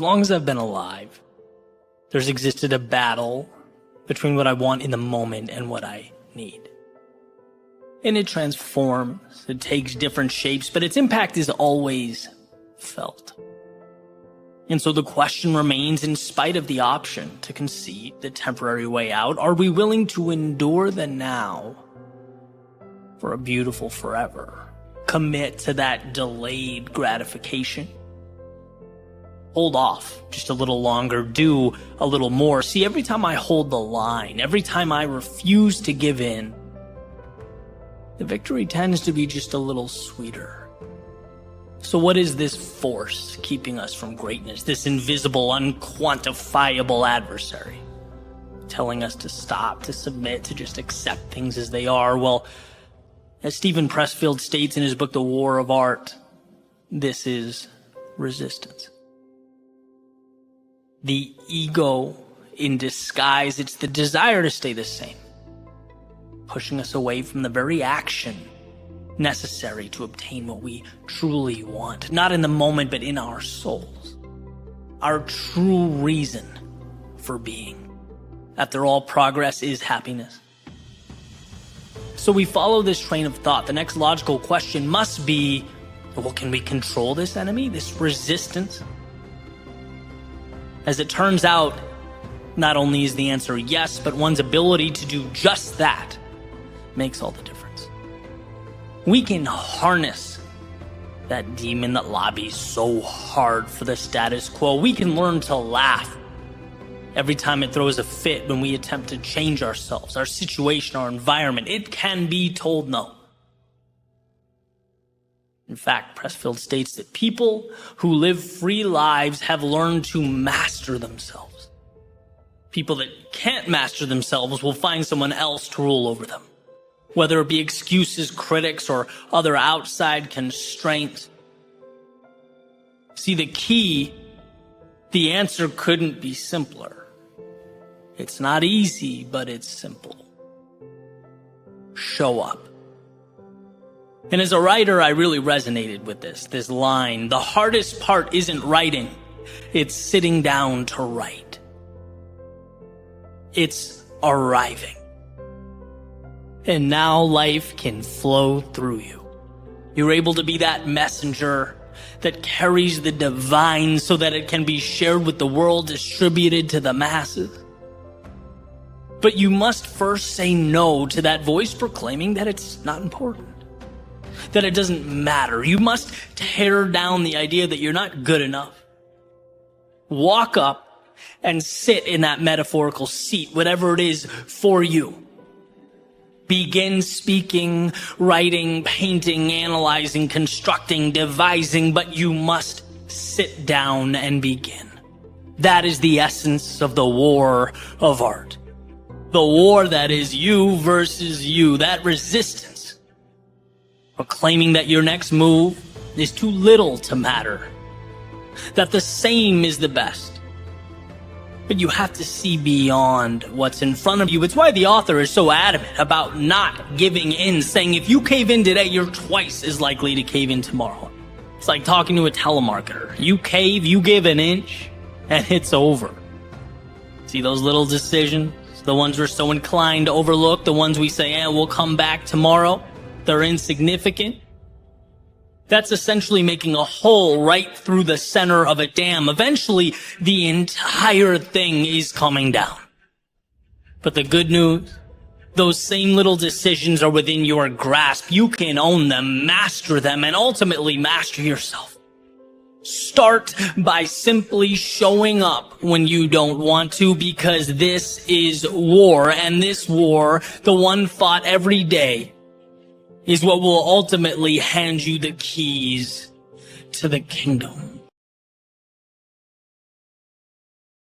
long as I've been alive, there's existed a battle between what I want in the moment and what I need. And it transforms, it takes different shapes, but its impact is always felt. And so the question remains, in spite of the option to concede the temporary way out, are we willing to endure the now for a beautiful forever? Commit to that delayed gratification? Hold off just a little longer, do a little more. See, every time I hold the line, every time I refuse to give in, the victory tends to be just a little sweeter. So what is this force keeping us from greatness? This invisible, unquantifiable adversary telling us to stop, to submit, to just accept things as they are? Well, as Stephen Pressfield states in his book, The War of Art, this is resistance. The ego in disguise, it's the desire to stay the same, pushing us away from the very action necessary to obtain what we truly want, not in the moment, but in our souls, our true reason for being. After all, progress is happiness. So we follow this train of thought. The next logical question must be, well, can we control this enemy, this resistance? As it turns out, not only is the answer yes, but one's ability to do just that makes all the difference. We can harness that demon that lobbies so hard for the status quo. We can learn to laugh every time it throws a fit when we attempt to change ourselves, our situation, our environment. It can be told no. In fact, Pressfield states that people who live free lives have learned to master themselves. People that can't master themselves will find someone else to rule over them, whether it be excuses, critics, or other outside constraints. See, the answer couldn't be simpler. It's not easy, but it's simple. Show up. And as a writer, I really resonated with this line. The hardest part isn't writing, it's sitting down to write. It's arriving. And now life can flow through you. You're able to be that messenger that carries the divine so that it can be shared with the world, distributed to the masses. But you must first say no to that voice proclaiming that it's not important, that it doesn't matter. You must tear down the idea that you're not good enough. Walk up and sit in that metaphorical seat, whatever it is for you. Begin speaking, writing, painting, analyzing, constructing, devising, but you must sit down and begin. That is the essence of the war of art. The war that is you versus you, that resistance. Proclaiming that your next move is too little to matter, that the same is the best. But you have to see beyond what's in front of you. It's why the author is so adamant about not giving in, saying if you cave in today, you're twice as likely to cave in tomorrow. It's like talking to a telemarketer. You cave, you give an inch, and it's over. See those little decisions? The ones we're so inclined to overlook, the ones we say, we'll come back tomorrow. They're insignificant. That's essentially making a hole right through the center of a dam. Eventually, the entire thing is coming down. But the good news, those same little decisions are within your grasp. You can own them, master them, and ultimately master yourself. Start by simply showing up when you don't want to, because this is war, and this war, the one fought every day, is what will ultimately hand you the keys to the kingdom.